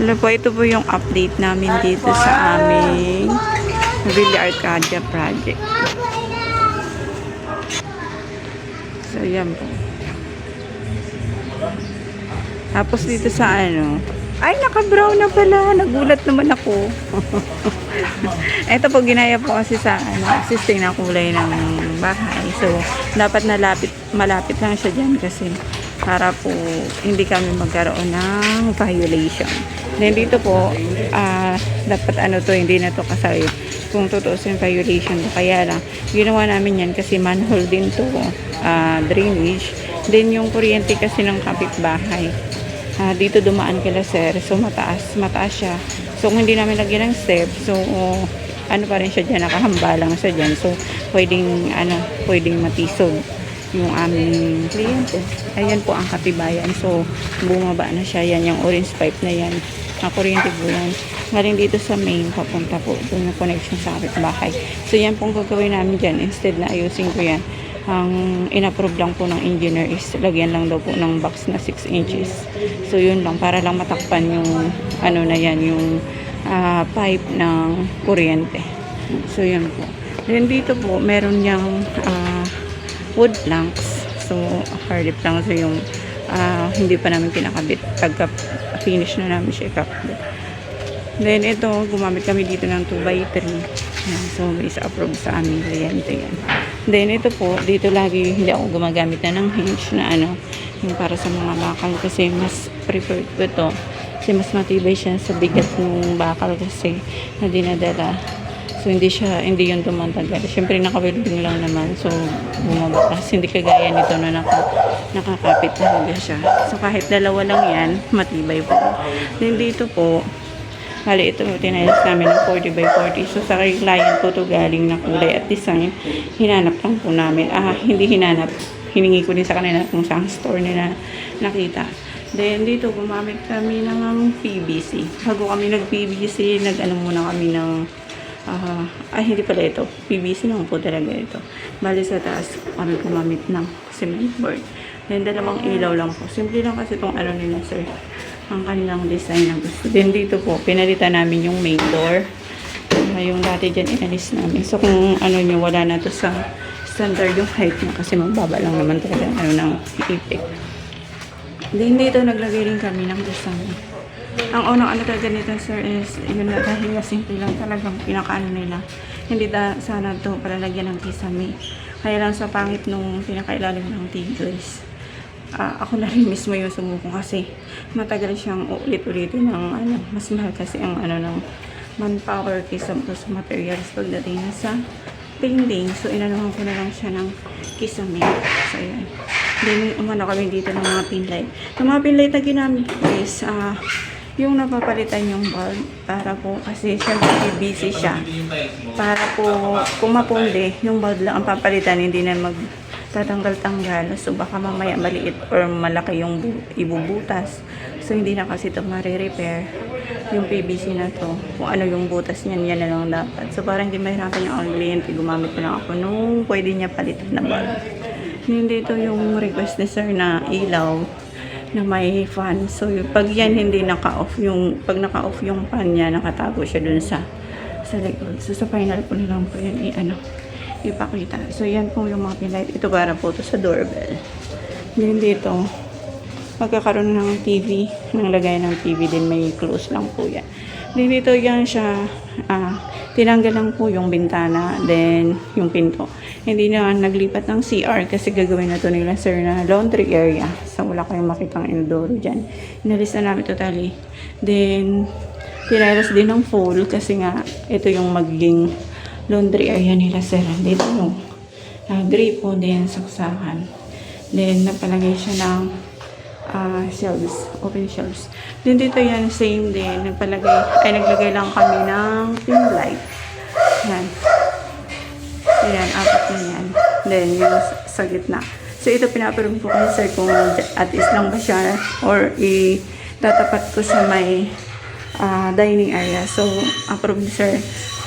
Hello po, ito po yung update namin dito sa aming Villa Arcadia project. So, yan po. Tapos dito sa ano, ay, naka-brown na pala. Nagulat naman ako. Ito po, ginaya po kasi sa existing na kulay ng bahay. So, dapat malapit lang siya dyan kasi para po hindi kami magkaroon ng violation. Then dito po, dapat hindi na to kasali kung totoo yung violation. Kaya lang, ginawa namin yan kasi manhole din to, drainage. Then yung kuryente kasi ng kapitbahay. Dito dumaan kila sir, so mataas siya. So kung hindi namin lagyan ng step, so pa rin siya dyan, nakahamba lang siya dyan. So pwedeng matisog yung aming kliyente. Ayan po ang katibayan. So bumaba na siya, yan yung orange pipe na yan. Kuryente po yan. Galing dito sa main, papunta po doon yung connection sa kapitbahay. So yan pong gagawin namin dyan. Instead na ayusin ko yan, ang in-approve lang po ng engineer is lagyan lang daw po ng box na 6 inches. So yun lang, para lang matakpan yung yung pipe ng kuryente. So yun po. Then dito po meron niyang wood planks. So hard planks. So yung hindi pa namin pinakabit. Pagka finish na namin siya ikakabit. Then ito, gumamit kami dito ng 2x3. Yan. So may isa-approve sa aming kliyente yan. Then ito po, dito lagi hindi ako gumagamit na ng hinge na yung para sa mga bakal kasi mas preferred ko ito. Kasi mas matibay siya sa bigat ng bakal kasi na dinadala. So hindi yun tumantagal. Siyempre naka-welding lang naman. So bumaba kasi hindi kagaya nito na nakakapit talaga siya. So kahit dalawa lang yan, matibay po. Then dito po, bali ito tinayos namin ng 40x40. So sa client po ito galing na kulay at design. Hinanap lang po namin. Hindi hinanap. Hiningi ko din sa kanila kung saan store nila nakita. Then dito gumamit kami ng PVC. Bago kami nag-PVC, muna kami ng hindi pala ito. PVC naman po talaga ito. Bali sa taas kami gumamit ng cement board. Then dalawang ilaw lang po. Simple lang kasi itong nila sir. Ang kanilang design na gusto. Then dito po, pinalitan namin yung main door. Yung dati dyan inalis namin. So kung wala na to sa standard yung height niya kasi magbaba lang naman talaga ng ipik. Then dito naglagay rin kami ng design. Ang unang talaga nito sir is yun na dahil simple lang talagang pinakaano nila. Hindi sana to palalagyan ng kisame. Kaya lang sa pangit nung pinakailalim ng tigres. Ako na rin mismo yung sumukong kasi matagal siyang ulit-ulitin ng mas mahal kasi ang ng manpower kaysa sa materials pagdating na sa painting. So inanuhan ko na lang siya ng kisame. So yan. Then kami dito ng mga pinlight. Yung mga pinlight na ginamit ko is yung napapalitan yung bulb para po kasi syempre busy siya. Para po kung mapundi, yung bulb lang ang papalitan, hindi na tatanggal-tanggal. So baka mamaya maliit or malaki yung ibubutas. So hindi na kasi ito ma-repair yung PVC na to. Kung yung butas niyan, yan na lang dapat. So parang hindi mahirapan yung client. Gumamit ko lang ako nung pwede niya palitan na bulb. Hindi ito yung request ni sir na ilaw na may fan. So pag yan hindi naka-off pag naka-off yung fan niya, nakatago siya dun sa likod. So sa final ko na lang po yan ipakita. So yan po yung mga pinlight. Ito para po to sa doorbell. Then dito magkakaroon ng TV, ng lagay ng TV din, may close lang po yan. Then dito yan siya tinanggal lang po yung bintana, then yung pinto. Hindi na naglipat ng CR kasi gagawin na to nila sir na laundry area. So wala kayong makitang inodoro dyan. Inalis na namin totally. Then tinaras din ng full kasi nga ito yung magiging laundry area nila sir. Dito yung gripo, then saksakan. Then napalagay siya ng shelves, open shelves. Then dito yan, same din. Naglagay lang kami ng pin light. Yan. Ayan, apat na yan. Then yung sa gitna. So ito pinaparoon ko kay sir kung at is lang ba siya or itatapat ko sa may dining area. So approve sir.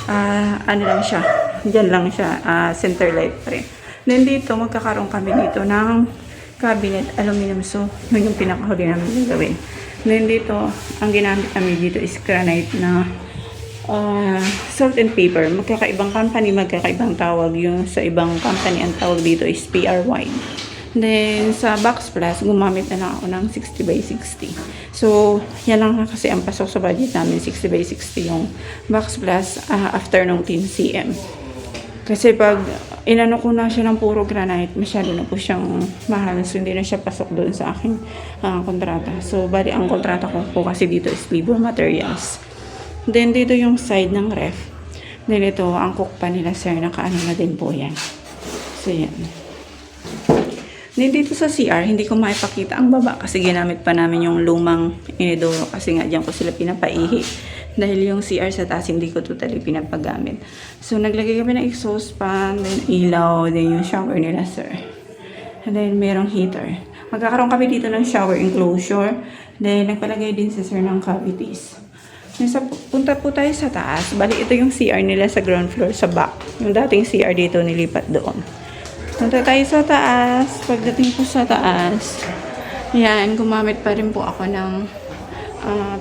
Lang siya. Diyan lang siya. Center light pa rin. Then dito, magkakaroon kami dito ng cabinet aluminum. So, yun yung pinakahuli namin gagawin. Then dito, ang ginamit namin dito is granite na salt and paper. Magkakaibang company, magkakaibang tawag. Yung sa ibang company, ang tawag dito is PR Wine. Then, sa Box Plus, gumamit na lang ako ng 60 by 60. So, yan lang kasi ang pasok sa budget namin, 60 by 60 yung Box Plus after nung 10 cm. Kasi pag inano ko na siya ng puro granite, masyado na po siyang mahal. So, hindi na siya pasok doon sa aking kontrata. So, bali, ang kontrata ko po kasi dito is labor materials. Then, dito yung side ng ref. Then, ito, ang cook pa nila, sir, nakaano na din po yan. So, yan. Then, dito sa CR, hindi ko maipakita ang baba kasi ginamit pa namin yung lumang inidoro kasi nga dyan ko sila pinapaihi. Dahil yung CR sa taas, hindi ko totally pinapagamit. So, naglagay kami ng exhaust fan, then ilaw, then yung shower nila, sir. And then, merong heater. Magkakaroon kami dito ng shower enclosure. Then, nagpalagay din si sir ng cavities. Then, punta po tayo sa taas. Bali, ito yung CR nila sa ground floor, sa back. Yung dating CR dito, nilipat doon. Punta tayo sa taas. Pagdating po sa taas, yan, gumamit pa rin po ako ng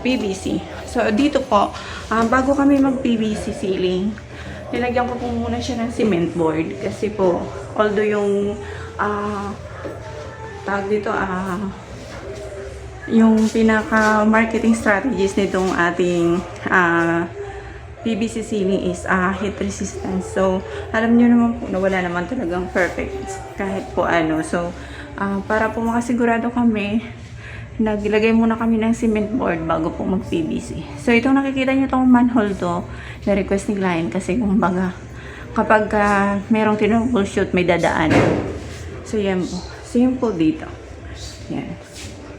PVC. So, dito po, bago kami mag-PVC ceiling, nilagyan ko po muna siya ng cement board. Kasi po, although yung, tawag dito, yung pinaka-marketing strategies nitong ating PVC ceiling is heat resistance. So, alam nyo naman po na wala naman talagang perfect kahit po ano. So, para po makasigurado kami, naglagay muna kami ng cement board bago po mag-PVC. So, itong nakikita nyo itong manhole to, na-request ni client kasi kumbaga, kapag merong tinoubleshoot, may dadaan. So, yan po. Same po dito. Yan.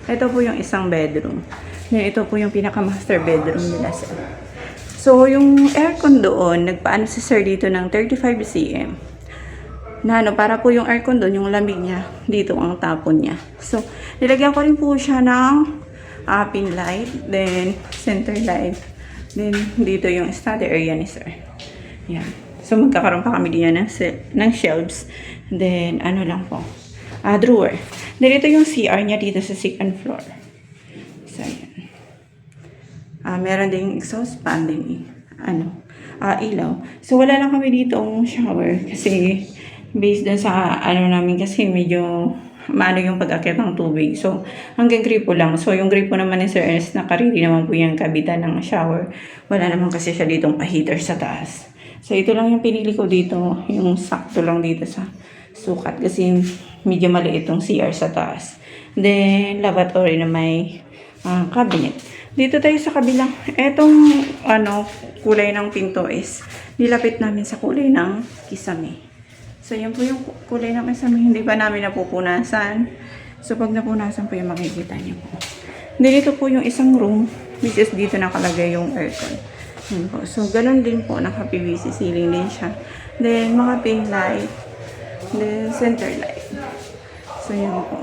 Ito po yung isang bedroom. Then, ito po yung pinaka-master bedroom nila, sir. So, yung aircon doon, nagpaano si sir dito ng 35 cm. Na ano, para po yung aircon doon, yung lamig niya, dito ang tapon niya. So, nilagyan ko rin po siya ng pin light, then center light, then dito yung study area ni sir. Yan. So, magkakaroon pa kami diyan ng shelves. Then, ano lang po, drawer. Then, ito yung CR niya dito sa second floor. So, yan. Meron ding exhaust fan din, ilaw. So, wala lang kami dito ang shower kasi based dun sa namin kasi medyo maano yung pag-akyat ng tubig. So, hanggang gripo lang. So, yung gripo naman ni Sir Ernest, nakaredy naman po yung kabitan ng shower. Wala naman kasi siya ditong pa-heater sa taas. So, ito lang yung pinili ko dito. Yung sakto lang dito sa sukat kasi medyo maliit yung CR sa taas. Then, lavatory na may cabinet. Dito tayo sa kabilang. Etong kulay ng pinto is nilapit namin sa kulay ng kisame. So, yan po yung kulay ng kisame. Hindi pa namin napupunasan. So, pag napunasan po yung makikita niyo po. Dito po yung isang room, which is dito nakalagay yung aircon. Yan po. So, ganun din po. Naka-PVC ceiling din siya. Then, mga pin light. Then, center light. So, yan po.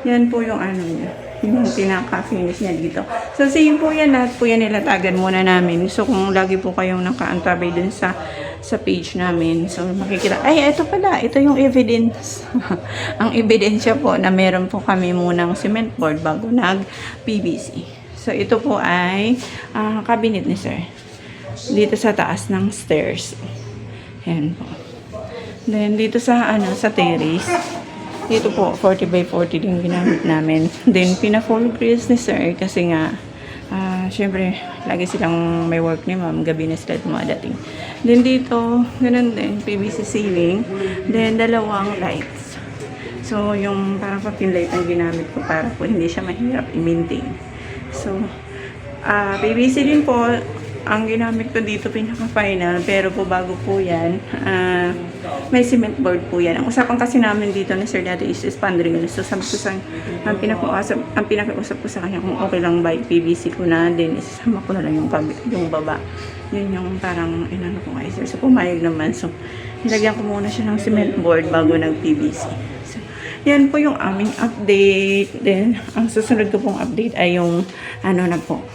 Yan po yung niya. Yung pinaka-finish niya dito. So, same po yan. Lahat po yan nilatagan muna namin. So, kung lagi po kayong nakaantabay dun sa page namin. So, makikita. Ay, ito pala. Ito yung evidence. Ang ebidensya po na meron po kami munang cement board bago nag-PVC. So, ito po ay cabinet ni sir. Dito sa taas ng stairs. Ayan po. Then, dito sa, sa terrace. Dito po, 40 by 40 din ginamit namin. Then, pina-full grills ni sir kasi nga, syempre, lagi silang may work ni ma'am. Gabi na sila dumadating. Then, dito, ganun din, PVC ceiling. Then, dalawang lights. So, yung parang pa-pin light ang ginamit ko para po hindi siya mahirap i-maintain. So, PVC din po, ang ginamit ko dito pinaka-final, pero po bago po yan, may cement board po yan. Ang usapan kasi namin dito ni Sir dati is spandrel. So sabi ko sa, ang pinaka-usap ko sa kanya kung okay lang ba PVC ko na, then isasama ko na lang yung baba. Yun yung parang inano ko nga sir. So pumayag naman. So nilagyan ko muna siya ng cement board bago nag-PVC. So, yan po yung aming update. Then, ang susunod ko pong update ay yung na po,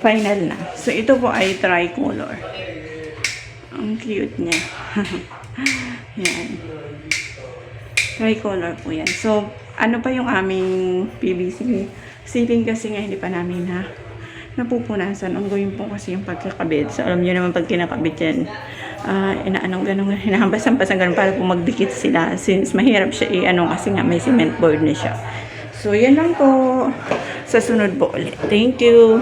final na. So, ito po ay tricolor. Ang cute niya. Yan. Tricolor po yan. So, ano pa yung aming PVC ceiling kasi nga hindi pa namin napupunasan. Ongoing po kasi yung pagkakabit. So, alam nyo naman pag kinakabit yan, inaanong ganun, hinahampas-hampas ganun para po magdikit sila since mahirap siya kasi nga may cement board na siya. So, yan lang po. Sa sunod po ulit. Thank you.